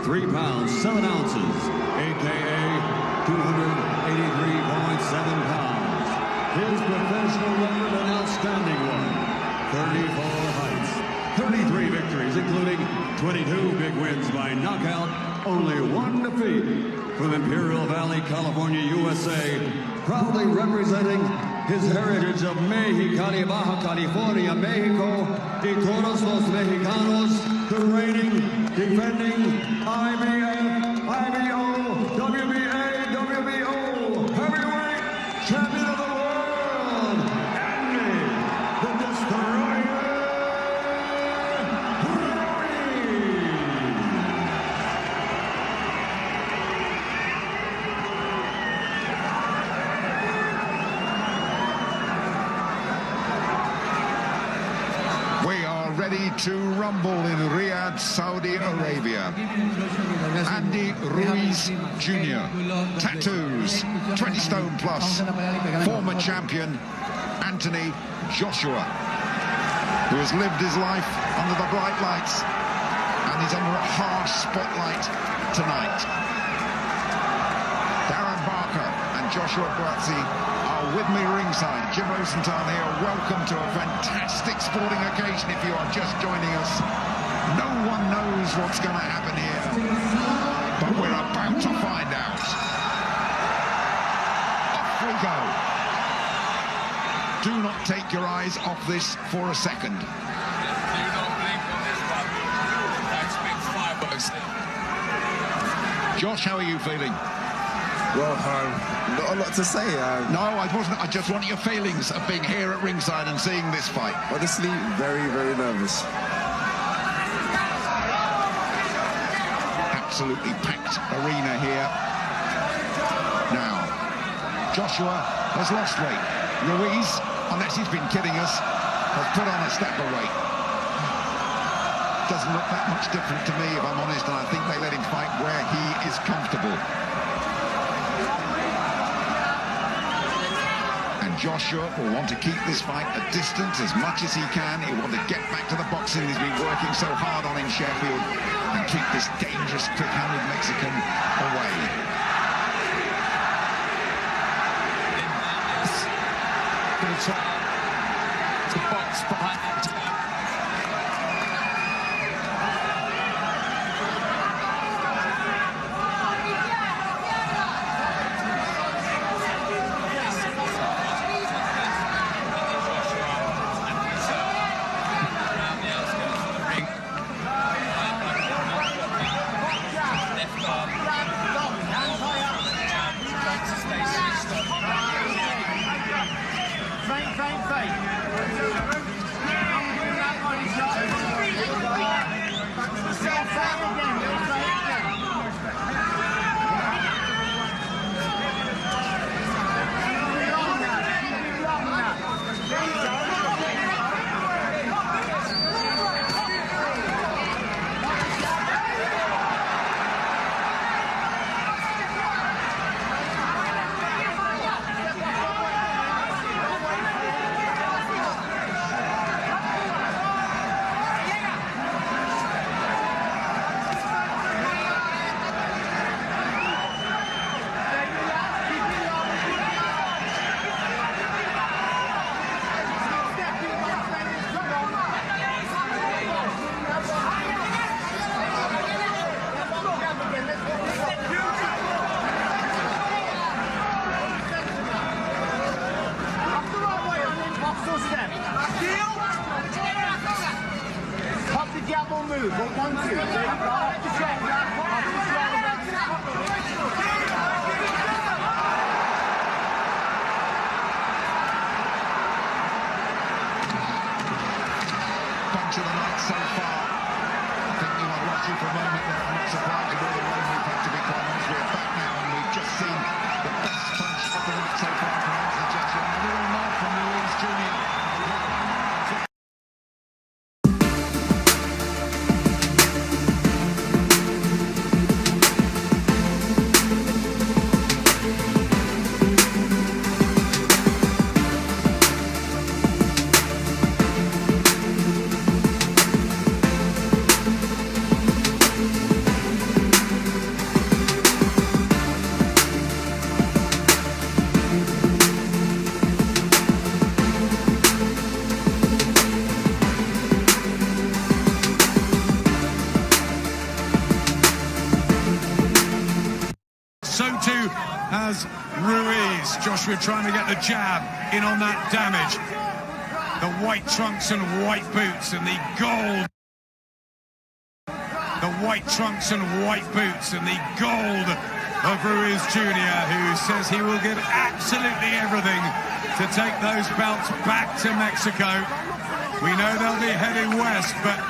3 pounds, 7 ounces, a.k.a. 283.7 pounds. His professional record, an outstanding one. 34 fights, 33 victories, including 22 big wins by knockout, only 1 defeat. From Imperial Valley, California, USA, proudly representing his heritage of Mexicali, Baja California, Mexico, y todos los mexicanos, the reigning, defending IBF, IBO, WBA, WBO, heavyweight champion of the world, Andy, the Destroyer, Ruiz. We are ready to rumble in Riyadh, Saudi Arabia. Andy Ruiz Jr. Tattoos, 20 stone plus. Former champion Anthony Joshua, who has lived his life under the bright lights and is under a harsh spotlight tonight. Darren Barker and Joshua Buatsi are with me ringside. Jim Rosenthal here. Welcome to a fantastic sporting occasion if you are just joining us. No one knows what's going to happen here, but we're about to find out. Off we go. Do not take your eyes off this for a second. Do not blink on this one. That's big fireworks. Josh, how are you feeling? Well, not a lot to say. No, I wasn't. I just want your feelings of being here at ringside and seeing this fight. Honestly, very, very nervous. Absolutely packed arena here. Now, Joshua has lost weight. Ruiz, unless he's been kidding us, has put on a step of weight. Doesn't look that much different to me, if I'm honest, and I think they let him fight where he is comfortable. Joshua will want to keep this fight a distance as much as he can. He'll want to get back to the boxing he's been working so hard on in Sheffield and keep this dangerous, quick-handed Mexican away. To box behind it. move. 1, 2, 3, off the Bunch of the night so far. I think we might watch you for a moment there. I'm not surprised with all the rain we've had, to be quite honest. We're back now and we've just seen the best punch of the night so far from Anthony Joshua. A little nod from Ruiz Jr. has Ruiz. Joshua trying to get the jab in on that damage. The white trunks and white boots and the gold. The white trunks and white boots and the gold of Ruiz Jr., who says he will give absolutely everything to take those belts back to Mexico. We know they'll be heading west, but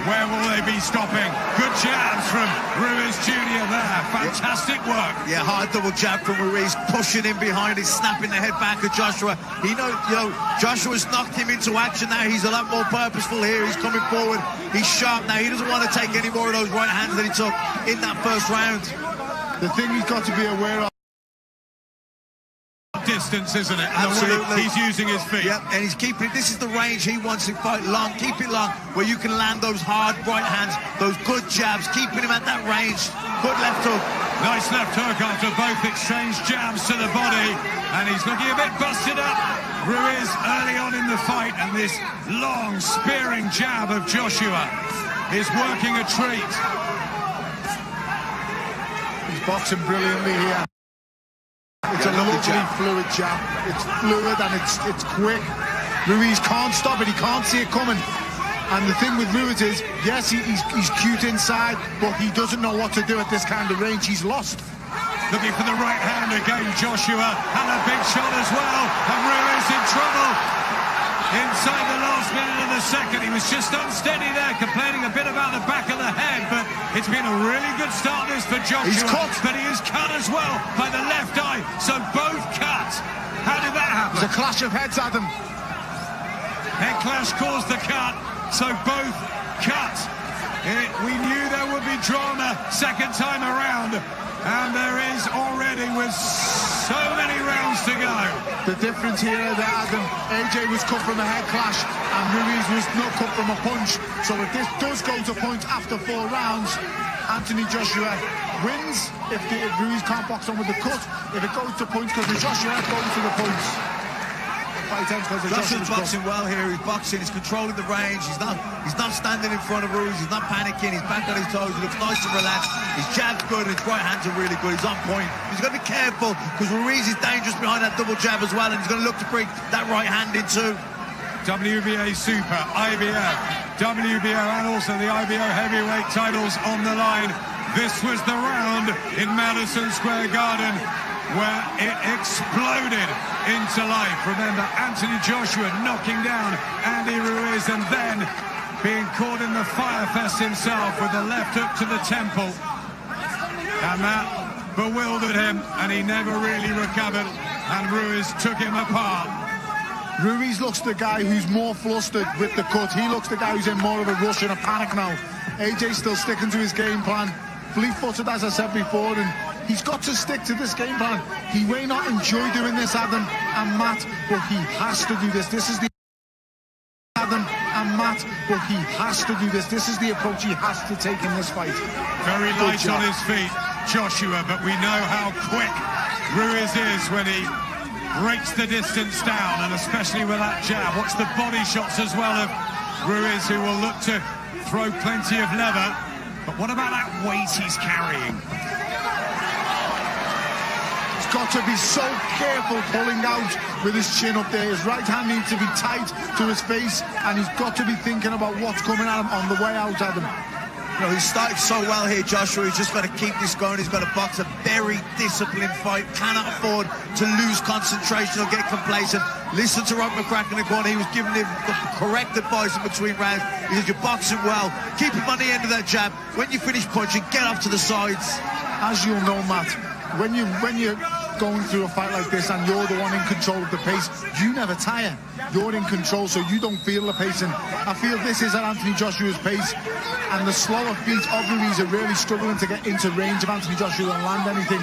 where will they be stopping? Good jabs from Ruiz Jr. there. Fantastic work. Yeah, hard double jab from Ruiz, pushing him behind, he's snapping the head back of Joshua. He knows, Joshua's knocked him into action now. He's a lot more purposeful here. He's coming forward. He's sharp now. He doesn't want to take any more of those right hands that he took in that first round. The thing he's got to be aware of. Distance, isn't it? Absolutely. He's using his feet. Yep, and he's keeping it. This is the range he wants to fight long. Keep it long, where you can land those hard right hands, those good jabs, keeping him at that range. Good left hook. Nice left hook after both exchange jabs to the body, and he's looking a bit busted up. Ruiz early on in the fight, and this long spearing jab of Joshua is working a treat. He's boxing brilliantly here. It's a lovely fluid jab. It's fluid and it's quick. Ruiz can't stop it. He can't see it coming. And the thing with Ruiz is, yes, he's cute inside, but he doesn't know what to do at this kind of range. He's lost. Looking for the right hand again, Joshua, and a big shot as well. And Ruiz in trouble. Inside the last minute of the second, he was just unsteady there, complaining a bit about the back of the head, but it's been a really good start this for Joshua. He's cut. But he is cut as well by the left eye, so both cut. How did that happen? It's a clash of heads, Adam. Head clash caused the cut, so both cut. We knew there would be drama second time around, and there is already with so many rounds to go. The difference here is that Adam, AJ was cut from a head clash and Ruiz was not cut from a punch. So if this does go to points after 4 rounds, Anthony Joshua wins if Ruiz can't box on with the cut. If it goes to points because Joshua goes to the points. Joshua's boxing well here. He's boxing, he's controlling the range. He's not standing in front of Ruiz. He's not panicking. He's back on his toes. He looks nice and relaxed. His jab's good. His right hands are really good. He's on point. He's got to be careful because Ruiz is dangerous behind that double jab as well, and he's going to look to bring that right hand in too. WBA Super, IBO, WBO, and also the IBO heavyweight titles on the line. This was the round in Madison Square Garden where it exploded into life. Remember, Anthony Joshua knocking down Andy Ruiz and then being caught in the firefest himself with a left hook to the temple. And that bewildered him, and he never really recovered, and Ruiz took him apart. Ruiz looks the guy who's more flustered with the cut. He looks the guy who's in more of a rush and a panic now. AJ's still sticking to his game plan. Fleet-footed, as I said before, and he's got to stick to this game plan. He may not enjoy doing this, Adam and Matt, but he has to do this. This is the Adam and Matt, but he has to do this. This is the approach he has to take in this fight. Very light on his feet, Joshua, but we know how quick Ruiz is when he breaks the distance down, and especially with that jab. Watch the body shots as well of Ruiz, who will look to throw plenty of leather. But what about that weight he's carrying? He's got to be so careful pulling out with his chin up there. His right hand needs to be tight to his face, and he's got to be thinking about what's coming at him on the way out, Adam. You know, he's started so well here, Joshua. He's just got to keep this going. He's got to box a very disciplined fight. Cannot afford to lose concentration or get complacent. Listen to Rob McCracken in the corner. He was giving him the correct advice in between rounds. He said, you're boxing well. Keep him on the end of that jab. When you finish punching, get off to the sides. As you'll know, Matt, when you're going through a fight like this and you're the one in control of the pace, you never tire. You're in control, so you don't feel the pace. And I feel this is at Anthony Joshua's pace, and the slower feet of Ruiz are really struggling to get into range of Anthony Joshua and land anything.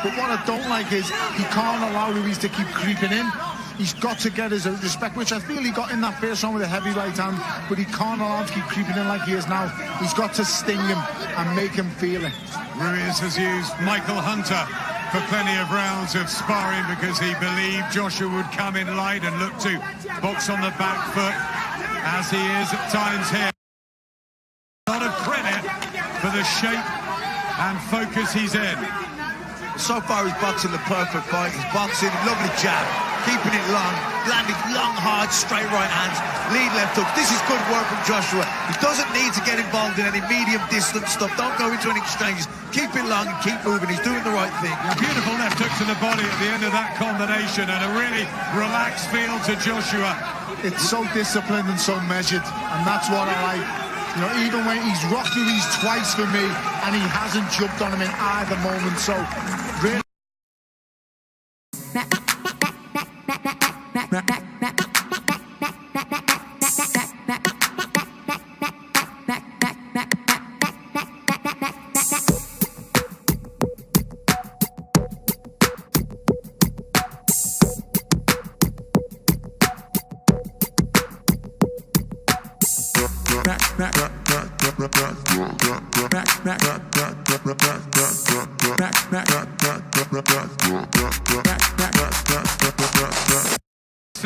But what I don't like is he can't allow Ruiz to keep creeping in. He's got to get his respect, which I feel he got in that first round with a heavy right hand, but he can't allow him to keep creeping in like he is now. He's got to sting him and make him feel it. Ruiz has used Michael Hunter for plenty of rounds of sparring because he believed Joshua would come in light and look to box on the back foot, as he is at times here. A lot of credit for the shape and focus he's in. So far, he's boxing the perfect fight. He's boxing, lovely jab, keeping it long, landing long, hard, straight right hands, lead left hook. This is good work from Joshua. He doesn't need to get involved in any medium distance stuff. Don't go into any exchanges. Keep it long and keep moving. He's doing the right thing. Beautiful left hook to the body at the end of that combination, and a really relaxed feel to Joshua. It's so disciplined and so measured, and that's what I like. You know, even when he's rocked Ruiz twice for me, and he hasn't jumped on him in either moment, so really...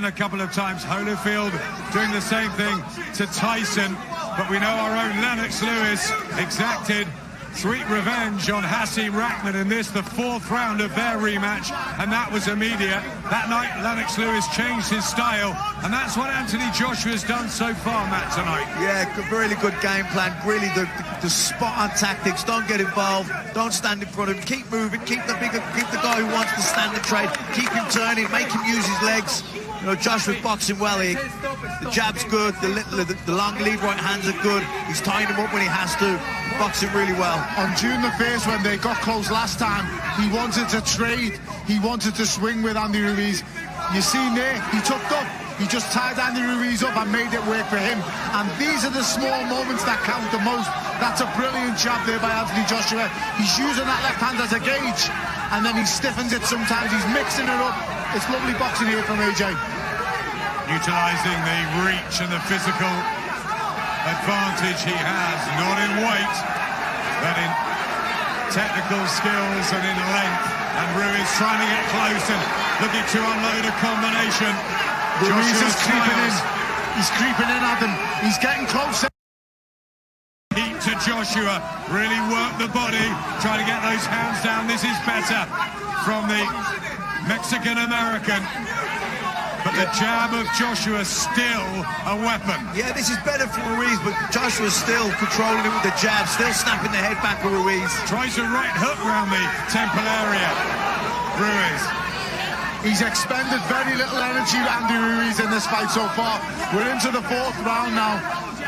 A couple of times, Holyfield doing the same thing to Tyson, but we know our own Lennox Lewis exacted sweet revenge on Hasim Rahman in this, the 4th round of their rematch, and that was immediate. That night, Lennox Lewis changed his style, and that's what Anthony Joshua's done so far, Matt, tonight. Yeah, really good game plan. Really the spot-on tactics. Don't get involved. Don't stand in front of him. Keep moving. Keep the guy who wants to stand and trade. Keep him turning. Make him use his legs. You know, Joshua's boxing well here. The jab's good. The long lead right hands are good. He's tying him up when he has to. Boxing really well. On June the 1st, when they got close last time, he wanted to trade. He wanted to swing with Andy Ruiz. You seen there, he took up. He just tied Andy Ruiz up and made it work for him. And these are the small moments that count the most. That's a brilliant jab there by Anthony Joshua. He's using that left hand as a gauge, and then he stiffens it sometimes. He's mixing it up. It's lovely boxing here from AJ. Utilising the reach and the physical advantage he has, not in weight, but in technical skills and in length. And Ruiz trying to get close and looking to unload a combination. Ruiz is creeping in. He's creeping in at them. He's getting closer. Heat to Joshua, really work the body, try to get those hands down. This is better from the Mexican-American. But the jab of Joshua still a weapon. Yeah, this is better for Ruiz, but Joshua's still controlling it with the jab, still snapping the head back of Ruiz. Tries a right hook round the temple area. Ruiz. He's expended very little energy, Andy Ruiz, in this fight so far. We're into the 4th round now,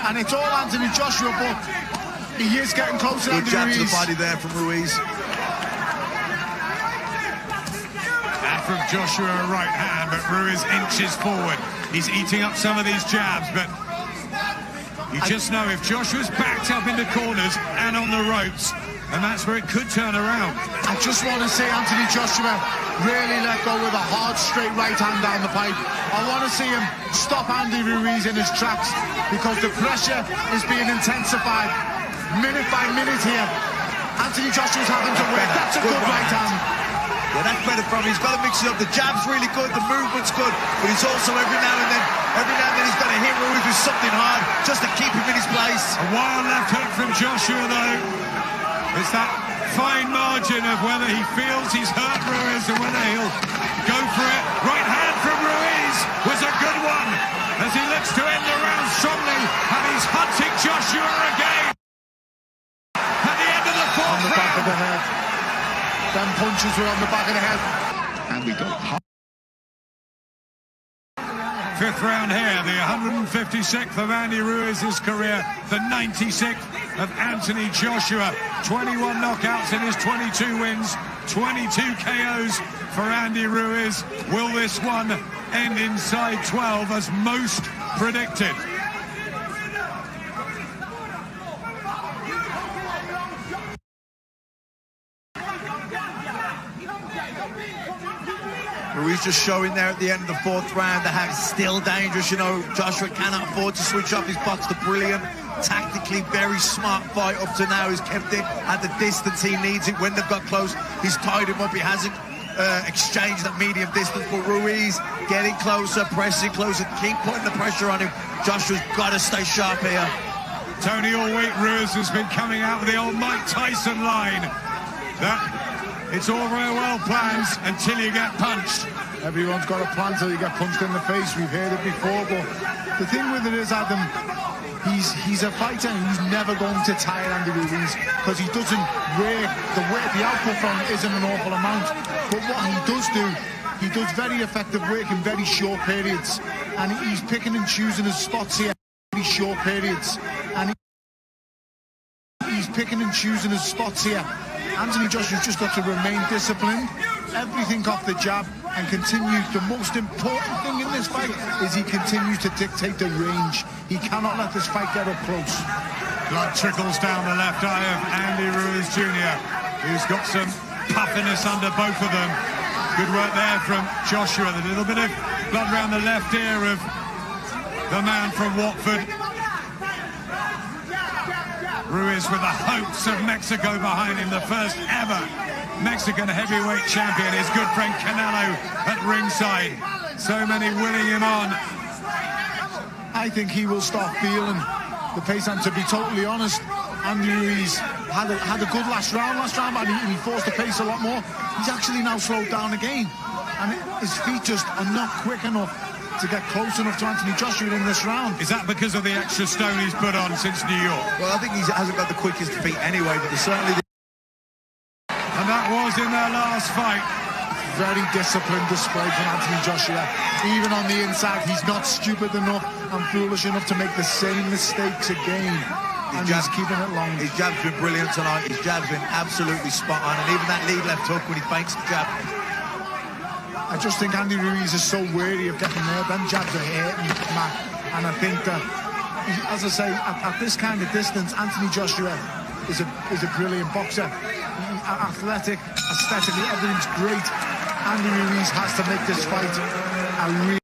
and it's all Anthony Joshua, but he is getting closer to Andy Ruiz. Good jab to the body there from Ruiz. From Joshua, a right hand, but Ruiz inches forward. He's eating up some of these jabs, but you just know if Joshua's backed up in the corners and on the ropes, and that's where it could turn around. I just want to see Anthony Joshua really let go with a hard, straight right hand down the pipe. I want to see him stop Andy Ruiz in his tracks, because the pressure is being intensified minute by minute here. Anthony Joshua's having to work. That's a good right hand. Yeah, that's better from him. He's got to mix it up. The jab's really good, the movement's good, but he's also every now and then he's got to hit Ruiz with something hard just to keep him in his place. A wild left hook from Joshua, though. It's that fine margin of whether he feels he's hurt Ruiz or whether he'll go for it. Right hand from Ruiz was a good one as he looks to end the round strongly, and he's hunting Joshua again. At the end of the 4th round. On the back of the head. Them punches were on the back of the head. And we got 5th round here, the 156th of Andy Ruiz's career, the 96th of Anthony Joshua. 21 knockouts in his 22 wins, 22 KOs for Andy Ruiz. Will this one end inside 12 as most predicted? Ruiz just showing there at the end of the 4th round that how it's still dangerous. You know, Joshua cannot afford to switch up his box. The brilliant, tactically very smart fight up to now. He's kept it at the distance he needs it. When they've got close, he's tied him up. He hasn't exchanged that medium distance. But Ruiz getting closer, pressing closer, keep putting the pressure on him. Joshua's got to stay sharp here. Tony all week, Ruiz has been coming out with the old Mike Tyson line. That It's all very well planned until you get punched. Everyone's got a plan till you get punched in the face. We've heard it before, but the thing with it is, Adam, he's a fighter and he's never going to tire Andy Ruiz because he doesn't work. The output from it isn't an awful amount, but what he does very effective work in very short periods, and he's picking and choosing his spots here in very short periods, and he's picking and choosing his spots here. Anthony Joshua's just got to remain disciplined, everything off the jab, and continue. The most important thing in this fight is he continues to dictate the range. He cannot let this fight get up close. Blood trickles down the left eye of Andy Ruiz Jr., who's got some puffiness under both of them. Good work there from Joshua. A little bit of blood around the left ear of the man from Watford. Ruiz with the hopes of Mexico behind him, the first ever Mexican heavyweight champion. His good friend Canelo at ringside. So many willing him on. I think he will start feeling the pace, and to be totally honest, Andy Ruiz had a good last round, and he forced the pace a lot more. He's actually now slowed down again, and his feet just are not quick enough to get close enough to Anthony Joshua in this round. Is that because of the extra stone he's put on since New York? Well, I think he hasn't got the quickest feet anyway, but certainly... And that was in their last fight. Very disciplined display from Anthony Joshua. Even on the inside, he's not stupid enough and foolish enough to make the same mistakes again. And he's keeping it long. His jab's been brilliant tonight. His jab's been absolutely spot on. And even that lead left hook when he fakes the jab. I just think Andy Ruiz is so wary of getting there. Them jabs are hurting, Matt. And I think that, as I say, at this kind of distance, Anthony Joshua is a brilliant boxer. Athletic, aesthetically, everything's great. Andy Ruiz has to make this fight a real...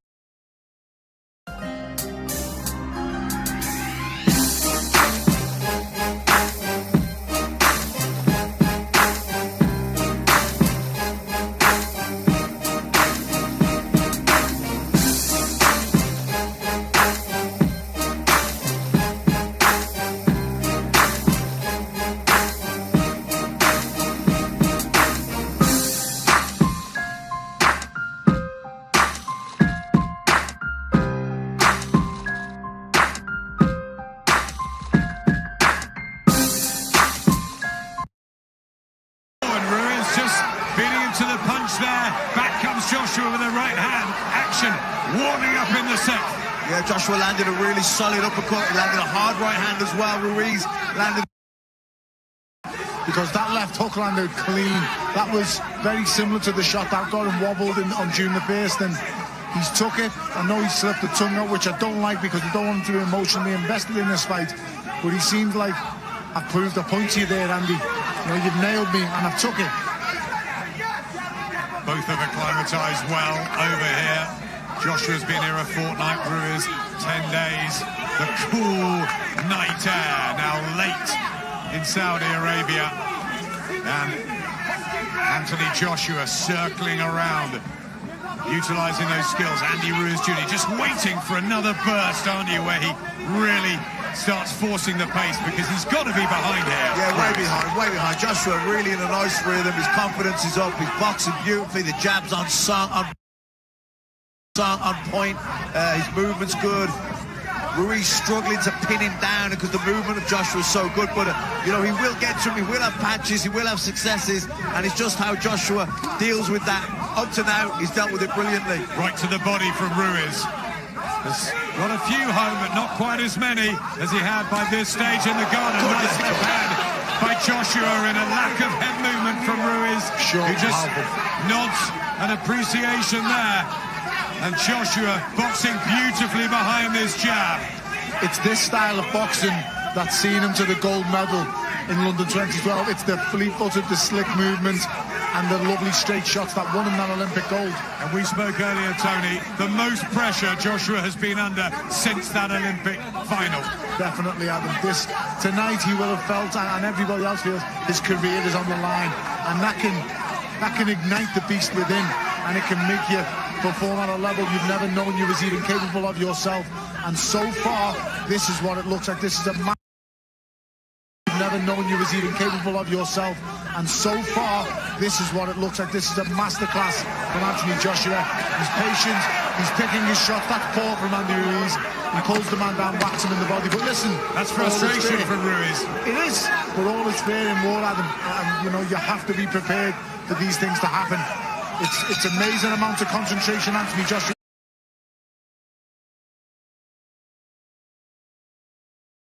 Joshua with a right hand. Action warming up in the second. Yeah, Joshua landed a really solid uppercut. He landed a hard right hand as well. Ruiz landed... Because that left hook landed clean. That was very similar to the shot that got him wobbled on June the 1st. And he's took it. I know he slipped the tongue out, which I don't like because I don't want him to be emotionally invested in this fight. But he seemed like, I've proved a point to you there, Andy. You know, you've nailed me, and I've took it. Both have acclimatised well over here. Joshua's been here a fortnight, Ruiz 10 days. The cool night air now late in Saudi Arabia. And Anthony Joshua circling around, utilising those skills. Andy Ruiz Jr. just waiting for another burst, aren't you, where he really starts forcing the pace, because he's got to be behind here. Yeah, way behind. Joshua really in a nice rhythm. His confidence is up. He's boxing beautifully. The jab's on point. His movement's good. Ruiz struggling to pin him down because the movement of Joshua is so good, but you know, he will get to him. He will have patches, he will have successes, and it's just how Joshua deals with that. Up to now, he's dealt with it brilliantly. Right to the body from Ruiz. Has got a few home, but not quite as many as he had by this stage in the garden. Nice left hand by Joshua in a lack of head movement from Ruiz, who just nods an appreciation there. And Joshua boxing beautifully behind this jab. It's this style of boxing that's seen him to the gold medal in London 2012. It's the fleet-footed, the slick movement, and the lovely straight shots that won him that Olympic gold. And we spoke earlier, Tony, the most pressure Joshua has been under since that Olympic final. Definitely, Adam. Tonight he will have felt, and everybody else feels, his career is on the line, and that can ignite the beast within, and it can make you perform at a level you've never known you was even capable of yourself. And so far, this is what it looks like. This is a man you've never known you was even capable of yourself. And so far, this is what it looks like. This is a masterclass from Anthony Joshua. He's patient, he's picking his shot. That's poor from Andy Ruiz. He pulls the man down, whacks him in the body. But listen, that's frustration from Ruiz. It is, but all is fair in war, Adam. And you know, you have to be prepared for these things to happen. It's amazing amounts of concentration, Anthony Joshua.